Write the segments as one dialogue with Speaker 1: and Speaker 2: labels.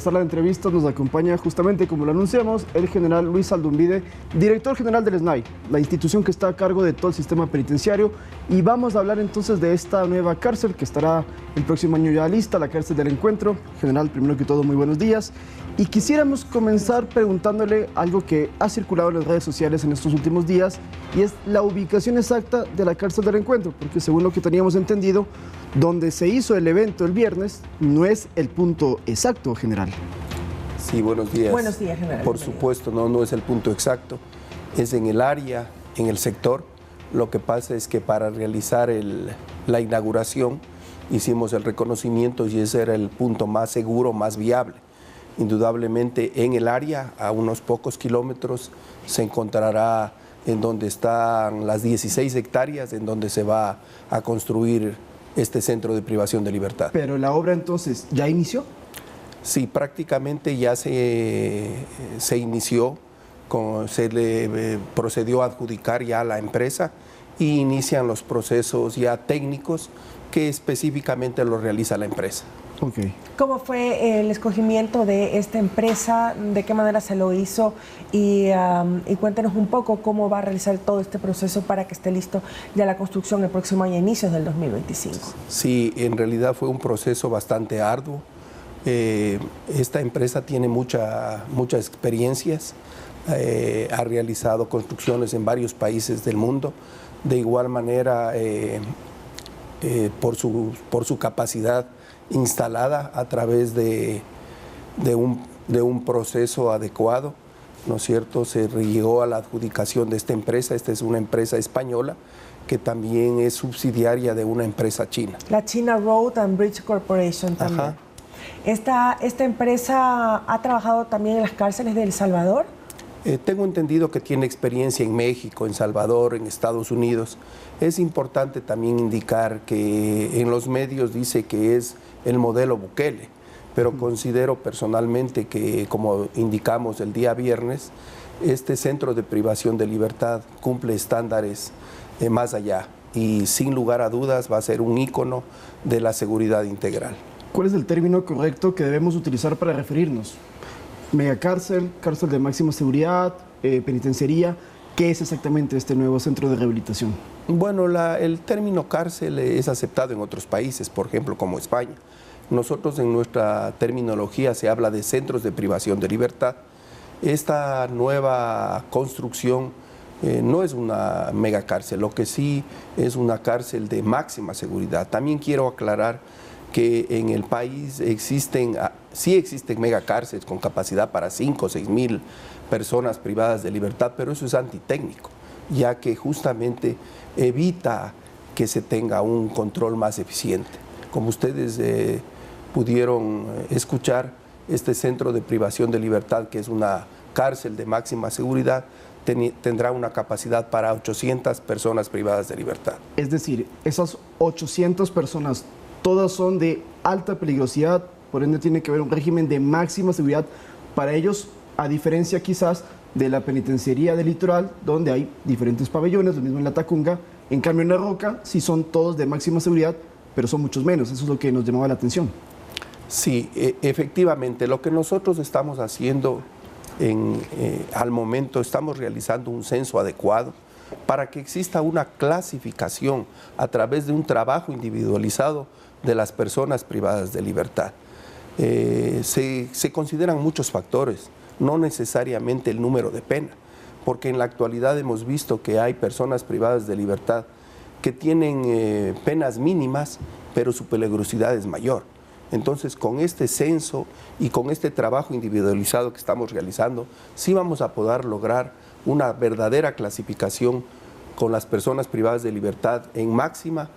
Speaker 1: sala de entrevistas nos acompaña justamente, como lo anunciamos, el general Luis Aldumbide, director general del SNAI, la institución que está a cargo de todo el sistema penitenciario. Y vamos a hablar entonces de esta nueva cárcel que estará el próximo año ya lista, la cárcel del Encuentro. General, primero que todo, muy buenos días. Y quisiéramos comenzar preguntándole algo que ha circulado en las redes sociales en estos últimos días, y es la ubicación exacta de la cárcel del Encuentro, porque según lo que teníamos entendido, donde se hizo el evento el viernes no es el punto exacto, general.
Speaker 2: Sí, buenos días.
Speaker 3: Buenos días, general.
Speaker 2: Por supuesto, no es el punto exacto, es en el área, en el sector. Lo que pasa es que para realizar la inauguración hicimos el reconocimiento y ese era el punto más seguro, más viable. Indudablemente en el área, a unos pocos kilómetros, se encontrará en donde están las 16 hectáreas en donde se va a construir este centro de privación de libertad.
Speaker 1: Pero la obra entonces, ¿ya inició?
Speaker 2: Sí, prácticamente ya se inició, se le procedió a adjudicar ya a la empresa y inician los procesos ya técnicos que específicamente lo realiza la empresa.
Speaker 1: Okay.
Speaker 3: ¿Cómo fue el escogimiento de esta empresa? ¿De qué manera se lo hizo? Y cuéntenos un poco cómo va a realizar todo este proceso para que esté listo ya la construcción el próximo año, inicios del 2025.
Speaker 2: Sí, en realidad fue un proceso bastante arduo. Esta empresa tiene muchas experiencias, ha realizado construcciones en varios países del mundo. De igual manera, por su capacidad instalada a través de un proceso adecuado, ¿no es cierto? Se llegó a la adjudicación de esta empresa. Esta es una empresa española que también es subsidiaria de una empresa china.
Speaker 3: La China Road and Bridge Corporation también.
Speaker 2: Ajá.
Speaker 3: ¿Esta empresa ha trabajado también en las cárceles de El Salvador?
Speaker 2: Tengo entendido que tiene experiencia en México, en Salvador, en Estados Unidos. Es importante también indicar que en los medios dice que es el modelo Bukele, pero considero personalmente que, como indicamos el día viernes, este centro de privación de libertad cumple estándares más allá y sin lugar a dudas va a ser un ícono de la seguridad integral.
Speaker 1: ¿Cuál es el término correcto que debemos utilizar para referirnos? Megacárcel, cárcel de máxima seguridad, penitenciaría. ¿Qué es exactamente este nuevo centro de rehabilitación?
Speaker 2: Bueno, el término cárcel es aceptado en otros países, por ejemplo, como España. Nosotros en nuestra terminología se habla de centros de privación de libertad. Esta nueva construcción no es una megacárcel, lo que sí es una cárcel de máxima seguridad. También quiero aclarar que en el país sí existen megacárceles con capacidad para 5 o 6 mil personas privadas de libertad, pero eso es antitécnico, ya que justamente evita que se tenga un control más eficiente. Como ustedes pudieron escuchar, este centro de privación de libertad, que es una cárcel de máxima seguridad, tendrá una capacidad para 800 personas privadas de libertad.
Speaker 1: Es decir, esas 800 personas, todas son de alta peligrosidad, por ende tiene que haber un régimen de máxima seguridad para ellos, a diferencia quizás de la penitenciaría del litoral, donde hay diferentes pabellones, lo mismo en la Tacunga. En cambio en La Roca sí son todos de máxima seguridad, pero son muchos menos. Eso es lo que nos llamaba la atención.
Speaker 2: Sí, efectivamente, lo que nosotros estamos haciendo al momento, estamos realizando un censo adecuado para que exista una clasificación a través de un trabajo individualizado de las personas privadas de libertad. Se consideran muchos factores, no necesariamente el número de pena, porque en la actualidad hemos visto que hay personas privadas de libertad que tienen penas mínimas, pero su peligrosidad es mayor. Entonces, con este censo y con este trabajo individualizado que estamos realizando, sí vamos a poder lograr una verdadera clasificación con las personas privadas de libertad en máxima,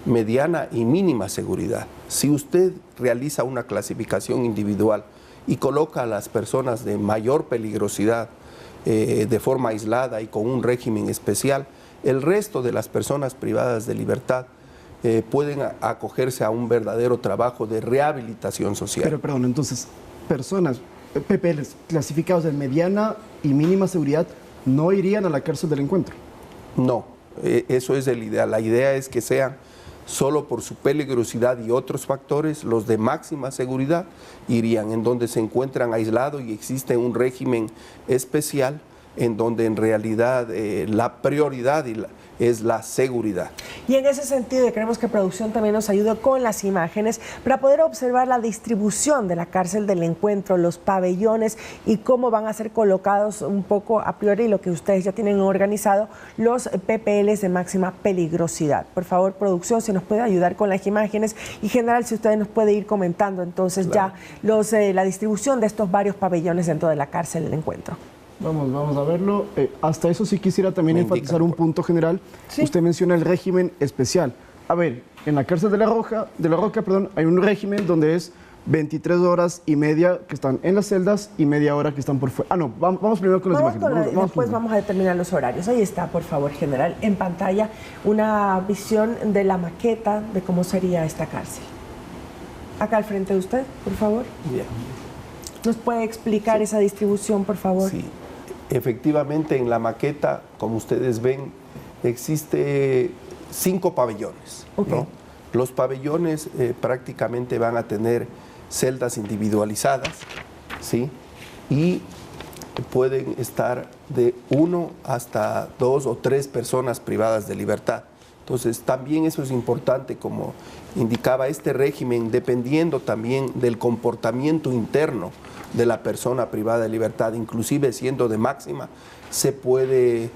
Speaker 2: mediana y mínima seguridad. Si usted realiza una clasificación individual y coloca a las personas de mayor peligrosidad de forma aislada y con un régimen especial, el resto de las personas privadas de libertad pueden acogerse a un verdadero trabajo de rehabilitación social.
Speaker 1: Pero perdón, entonces, personas, PPLs clasificados de mediana y mínima seguridad, ¿no irían a la cárcel del Encuentro?
Speaker 2: No, eso es el ideal. La idea es que sean solo por su peligrosidad y otros factores, los de máxima seguridad irían en donde se encuentran aislados y existe un régimen especial en donde en realidad la prioridad es la seguridad.
Speaker 3: Y en ese sentido, queremos que producción también nos ayude con las imágenes para poder observar la distribución de la cárcel del encuentro, los pabellones y cómo van a ser colocados un poco a priori lo que ustedes ya tienen organizado, los PPLs de máxima peligrosidad. Por favor, producción, si nos puede ayudar con las imágenes y general, si ustedes nos puede ir comentando entonces claro, ya la distribución de estos varios pabellones dentro de la cárcel del encuentro.
Speaker 1: Vamos a verlo. Hasta eso sí quisiera también enfatizar un punto general. ¿Sí? Usted menciona el régimen especial. A ver, en la cárcel de la Roca, hay un régimen donde es 23 horas y media que están en las celdas y media hora que están por fuera. Vamos primero con las imágenes.
Speaker 3: Después vamos a determinar los horarios. Ahí está, por favor, general, en pantalla una visión de la maqueta de cómo sería esta cárcel. Acá al frente de usted, por favor.
Speaker 2: Bien.
Speaker 3: ¿Nos puede explicar esa distribución, por favor?
Speaker 2: Sí. Efectivamente, en la maqueta, como ustedes ven, existe 5 pabellones. Okay. ¿No? Los pabellones prácticamente van a tener celdas individualizadas, ¿sí? Y pueden estar de 1 hasta 2 o 3 personas privadas de libertad. Entonces, también eso es importante, como indicaba este régimen, dependiendo también del comportamiento interno de la persona privada de libertad, inclusive siendo de máxima, se puede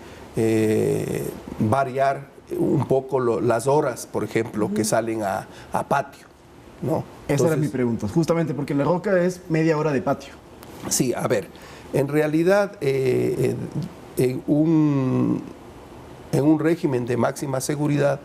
Speaker 2: variar un poco las horas, por ejemplo, que salen a patio, ¿no?
Speaker 1: Esa era mi pregunta, justamente porque en la Roca es media hora de patio.
Speaker 2: Sí, a ver, en realidad en un régimen de máxima seguridad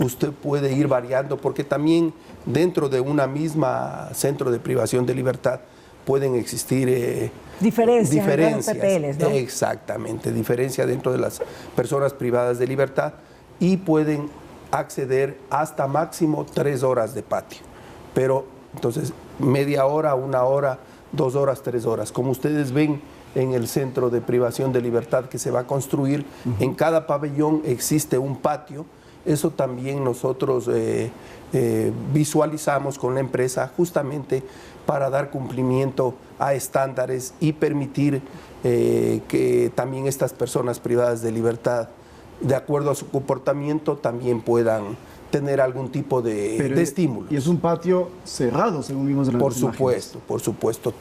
Speaker 2: usted puede ir variando, porque también dentro de una misma centro de privación de libertad pueden existir diferencias,
Speaker 3: PPLs, ¿no?
Speaker 2: Exactamente, diferencia dentro de las personas privadas de libertad, y pueden acceder hasta máximo 3 horas de patio. Pero entonces media hora, 1 hora, 2 horas, 3 horas. Como ustedes ven en el centro de privación de libertad que se va a construir, en cada pabellón existe un patio. Eso también nosotros visualizamos con la empresa justamente para dar cumplimiento a estándares y permitir que también estas personas privadas de libertad, de acuerdo a su comportamiento, también puedan tener algún tipo de estímulo.
Speaker 1: Y es un patio cerrado, según vimos en las imágenes.
Speaker 2: Por supuesto.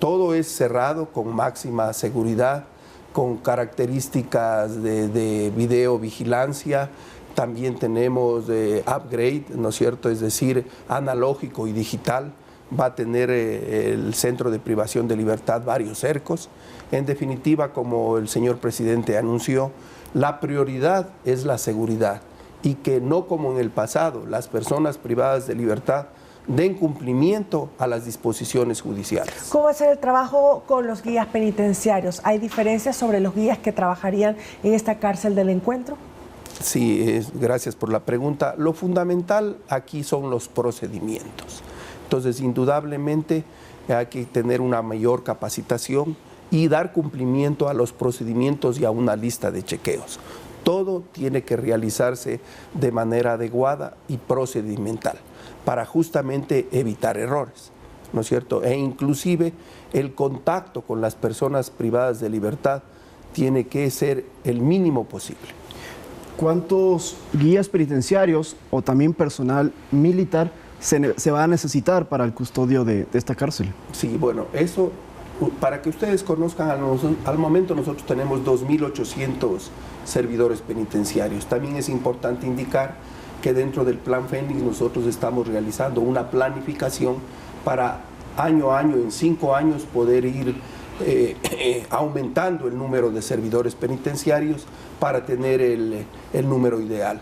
Speaker 2: Todo es cerrado con máxima seguridad, con características de videovigilancia. También tenemos upgrade, ¿no es cierto? Es decir, analógico y digital. Va a tener el centro de privación de libertad varios cercos. En definitiva, como el señor presidente anunció, la prioridad es la seguridad, y que no como en el pasado, las personas privadas de libertad den cumplimiento a las disposiciones judiciales.
Speaker 3: ¿Cómo va a ser el trabajo con los guías penitenciarios? ¿Hay diferencias sobre los guías que trabajarían en esta cárcel del encuentro?
Speaker 2: Sí, gracias por la pregunta. Lo fundamental aquí son los procedimientos. Entonces, indudablemente hay que tener una mayor capacitación y dar cumplimiento a los procedimientos y a una lista de chequeos. Todo tiene que realizarse de manera adecuada y procedimental para justamente evitar errores, ¿no es cierto? E inclusive el contacto con las personas privadas de libertad tiene que ser el mínimo posible.
Speaker 1: ¿Cuántos guías penitenciarios o también personal militar se va a necesitar para el custodio de esta cárcel?
Speaker 2: Sí, bueno, eso, para que ustedes conozcan, al momento nosotros tenemos 2.800 servidores penitenciarios. También es importante indicar que dentro del Plan Fénix nosotros estamos realizando una planificación para año a año, en 5 años, poder ir aumentando el número de servidores penitenciarios para tener el número ideal.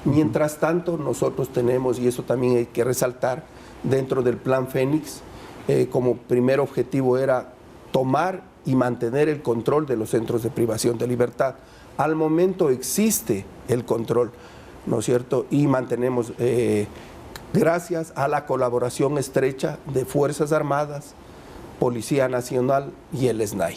Speaker 2: Mientras tanto, nosotros tenemos, y eso también hay que resaltar, dentro del Plan Fénix, como primer objetivo era tomar y mantener el control de los centros de privación de libertad. Al momento existe el control, ¿no es cierto? Y mantenemos, gracias a la colaboración estrecha de Fuerzas Armadas, Policía Nacional y el SNAI.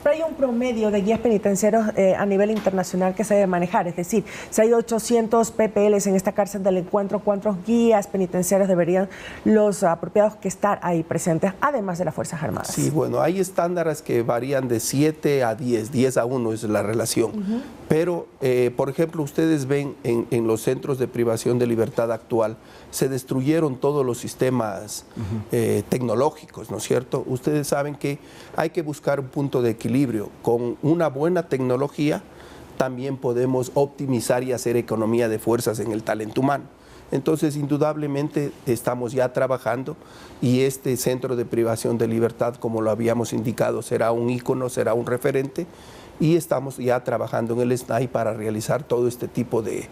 Speaker 3: Pero hay un promedio de guías penitenciarios a nivel internacional que se debe manejar, es decir, si hay 800 PPLs en esta cárcel del Encuentro, ¿cuántos guías penitenciarios deberían los apropiados que estar ahí presentes, además de las Fuerzas Armadas?
Speaker 2: Sí, bueno, hay estándares que varían de 7 a 10, 10 a 1 es la relación. Pero, por ejemplo, ustedes ven en los centros de privación de libertad actual, se destruyeron todos los sistemas tecnológicos, ¿no es cierto? Ustedes saben que hay que buscar un punto de equilibrio. Con una buena tecnología también podemos optimizar y hacer economía de fuerzas en el talento humano. Entonces, indudablemente, estamos ya trabajando y este centro de privación de libertad, como lo habíamos indicado, será un ícono, será un referente, y estamos ya trabajando en el SNAI para realizar todo este tipo de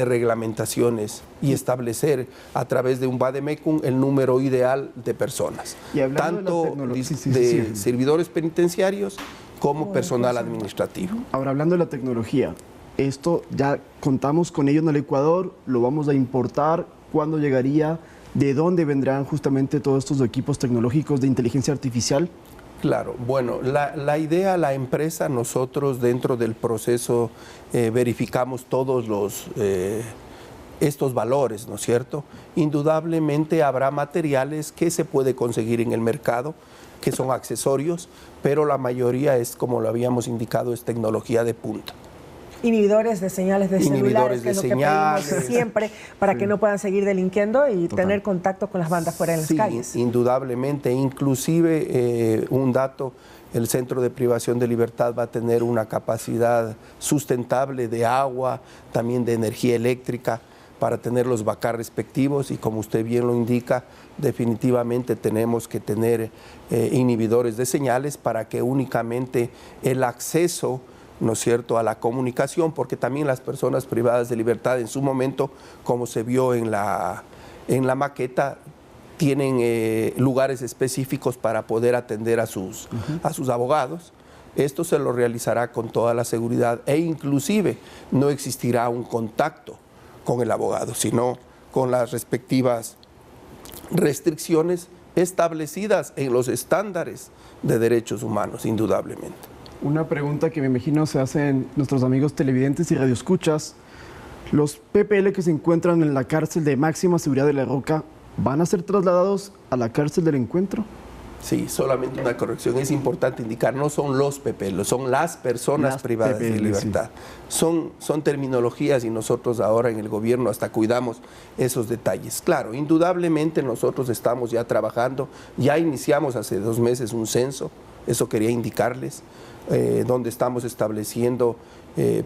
Speaker 2: reglamentaciones y establecer a través de un vademecum el número ideal de personas, tanto de servidores penitenciarios como personal administrativo.
Speaker 1: Ahora, hablando de la tecnología, esto ya contamos con ello en el Ecuador, lo vamos a importar, ¿cuándo llegaría? ¿De dónde vendrán justamente todos estos equipos tecnológicos de inteligencia artificial?
Speaker 2: Claro, bueno, la idea, la empresa, nosotros dentro del proceso verificamos todos estos valores, ¿no es cierto? Indudablemente habrá materiales que se puede conseguir en el mercado, que son accesorios, pero la mayoría es, como lo habíamos indicado, es tecnología de punta.
Speaker 3: Inhibidores de señales de celulares, que es lo que pedimos siempre para que no puedan seguir delinquiendo y tener contacto con las bandas fuera de las calles.
Speaker 2: Indudablemente, inclusive un dato, el centro de privación de libertad va a tener una capacidad sustentable de agua, también de energía eléctrica, para tener los BACAR respectivos, y como usted bien lo indica, definitivamente tenemos que tener inhibidores de señales para que únicamente el acceso, ¿no es cierto?, a la comunicación, porque también las personas privadas de libertad en su momento, como se vio en la maqueta, tienen lugares específicos para poder atender a sus abogados. Esto se lo realizará con toda la seguridad e inclusive no existirá un contacto con el abogado, sino con las respectivas restricciones establecidas en los estándares de derechos humanos, indudablemente.
Speaker 1: Una pregunta que me imagino se hacen nuestros amigos televidentes y radioescuchas. ¿Los PPL que se encuentran en la cárcel de máxima seguridad de La Roca van a ser trasladados a la cárcel del Encuentro?
Speaker 2: Sí, solamente una corrección. Es importante indicar, no son los PPL, son las personas privadas de libertad. Sí. Son terminologías y nosotros ahora en el gobierno hasta cuidamos esos detalles. Claro, indudablemente nosotros estamos ya trabajando, ya iniciamos hace 2 meses un censo, eso quería indicarles, donde estamos estableciendo,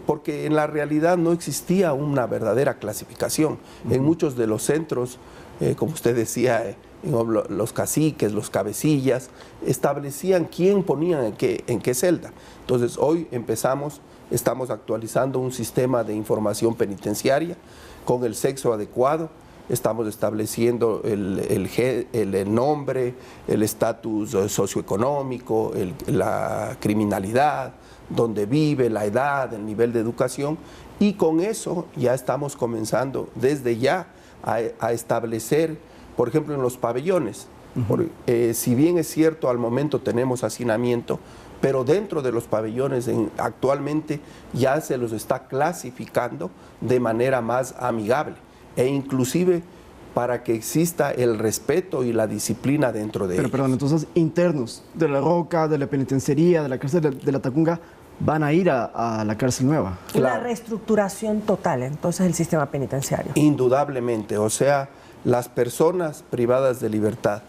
Speaker 2: porque en la realidad no existía una verdadera clasificación. En muchos de los centros, como usted decía, los caciques, los cabecillas, establecían quién ponían en qué celda. Entonces hoy estamos actualizando un sistema de información penitenciaria con el sexo adecuado, estamos estableciendo el nombre, el estatus socioeconómico, la criminalidad, dónde vive, la edad, el nivel de educación, y con eso ya estamos comenzando desde ya a establecer, por ejemplo, en los pabellones. Si bien es cierto, al momento tenemos hacinamiento, pero dentro de los pabellones actualmente ya se los está clasificando de manera más amigable e inclusive para que exista el respeto y la disciplina dentro de ellos.
Speaker 1: Perdón, entonces internos de La Roca, de la penitenciaría, de la cárcel de La Tacunga, van a ir a la cárcel nueva.
Speaker 3: Una reestructuración total, entonces, del sistema penitenciario.
Speaker 2: Indudablemente, o sea, las personas privadas de libertad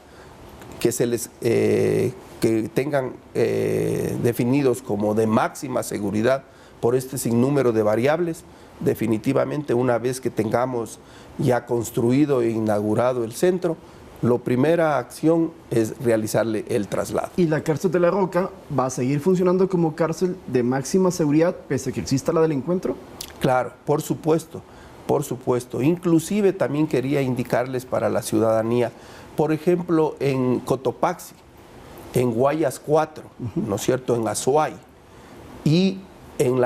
Speaker 2: que tengan definidos como de máxima seguridad por este sinnúmero de variables, definitivamente una vez que tengamos ya construido e inaugurado el centro, la primera acción es realizarle el traslado.
Speaker 1: ¿Y la cárcel de La Roca va a seguir funcionando como cárcel de máxima seguridad pese a que exista la del Encuentro?
Speaker 2: Claro, por supuesto, por supuesto. Inclusive también quería indicarles para la ciudadanía, por ejemplo, en Cotopaxi, en Guayas 4, ¿no es cierto?, en Azuay, y en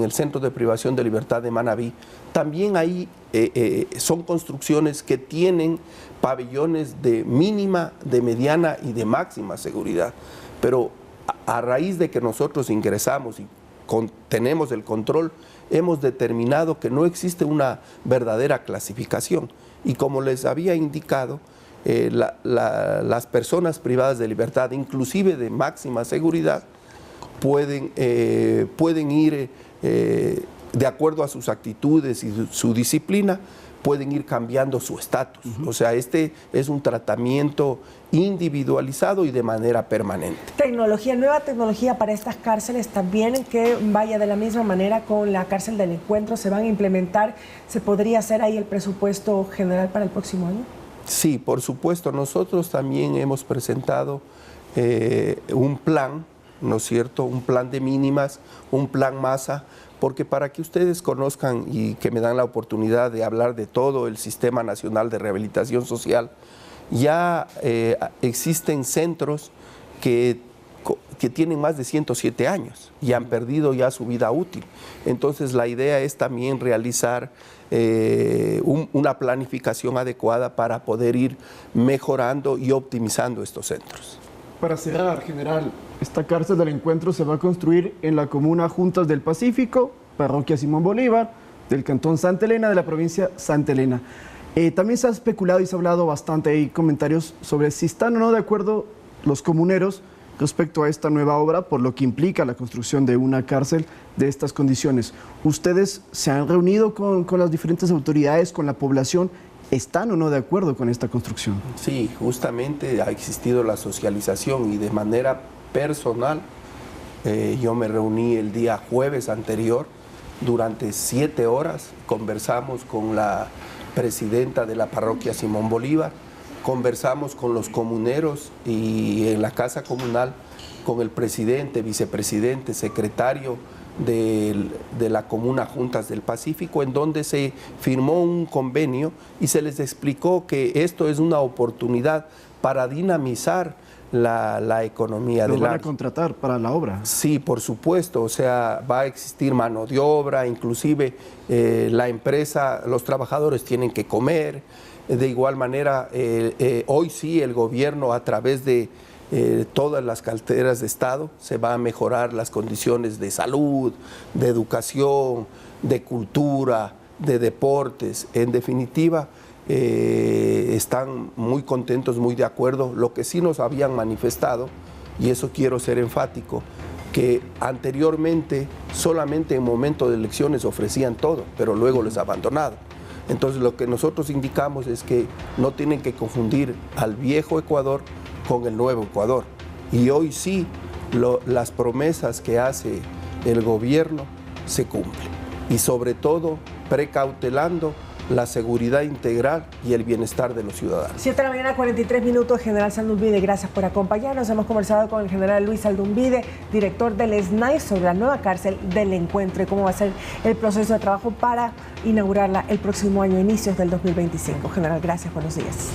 Speaker 2: el Centro de Privación de Libertad de Manabí, también ahí son construcciones que tienen pabellones de mínima, de mediana y de máxima seguridad. Pero a raíz de que nosotros ingresamos y tenemos el control, hemos determinado que no existe una verdadera clasificación. Y como les había indicado, las personas privadas de libertad, inclusive de máxima seguridad, pueden ir, de acuerdo a sus actitudes y su disciplina, pueden ir cambiando su estatus. O sea, este es un tratamiento individualizado y de manera permanente.
Speaker 3: Nueva tecnología para estas cárceles también, que vaya de la misma manera con la cárcel del Encuentro, se van a implementar. ¿Se podría hacer ahí el presupuesto general para el próximo año?
Speaker 2: Sí, por supuesto. Nosotros también hemos presentado un plan, ¿no es cierto? Un plan de mínimas, un plan masa, porque para que ustedes conozcan y que me dan la oportunidad de hablar de todo el Sistema Nacional de Rehabilitación Social, ya existen centros que tienen más de 107 años y han perdido ya su vida útil. Entonces la idea es también realizar una planificación adecuada para poder ir mejorando y optimizando estos centros.
Speaker 1: Para cerrar, general, esta cárcel del Encuentro se va a construir en la comuna Juntas del Pacífico, parroquia Simón Bolívar, del cantón Santa Elena, de la provincia Santa Elena. También se ha especulado y se ha hablado bastante, hay comentarios sobre si están o no de acuerdo los comuneros respecto a esta nueva obra, por lo que implica la construcción de una cárcel de estas condiciones. ¿Ustedes se han reunido con las diferentes autoridades, con la población? ¿Están o no de acuerdo con esta construcción?
Speaker 2: Sí, justamente ha existido la socialización y de manera personal yo me reuní el día jueves anterior durante 7 horas, conversamos con la presidenta de la parroquia Simón Bolívar, conversamos con los comuneros y en la casa comunal con el presidente, vicepresidente, secretario de la comuna Juntas del Pacífico, en donde se firmó un convenio y se les explicó que esto es una oportunidad para dinamizar la economía del área.
Speaker 1: ¿Los van a contratar para la obra?
Speaker 2: Sí, por supuesto, o sea, va a existir mano de obra, inclusive la empresa, los trabajadores tienen que comer. De igual manera, hoy sí el gobierno, a través de todas las carteras de Estado, se va a mejorar las condiciones de salud, de educación, de cultura, de deportes. En definitiva, están muy contentos, muy de acuerdo. Lo que sí nos habían manifestado, y eso quiero ser enfático, que anteriormente solamente en momento de elecciones ofrecían todo, pero luego les abandonado. Entonces lo que nosotros indicamos es que no tienen que confundir al viejo Ecuador con el nuevo Ecuador. Y hoy sí, las promesas que hace el gobierno se cumplen. Y sobre todo, precautelando la seguridad integral y el bienestar de los ciudadanos.
Speaker 3: 7 de la mañana, 43 minutos, general Saldumbide, gracias por acompañarnos. Hemos conversado con el general Luis Saldumbide, director del SNAI, sobre la nueva cárcel del Encuentro y cómo va a ser el proceso de trabajo para inaugurarla el próximo año, inicios del 2025. General, gracias, buenos días.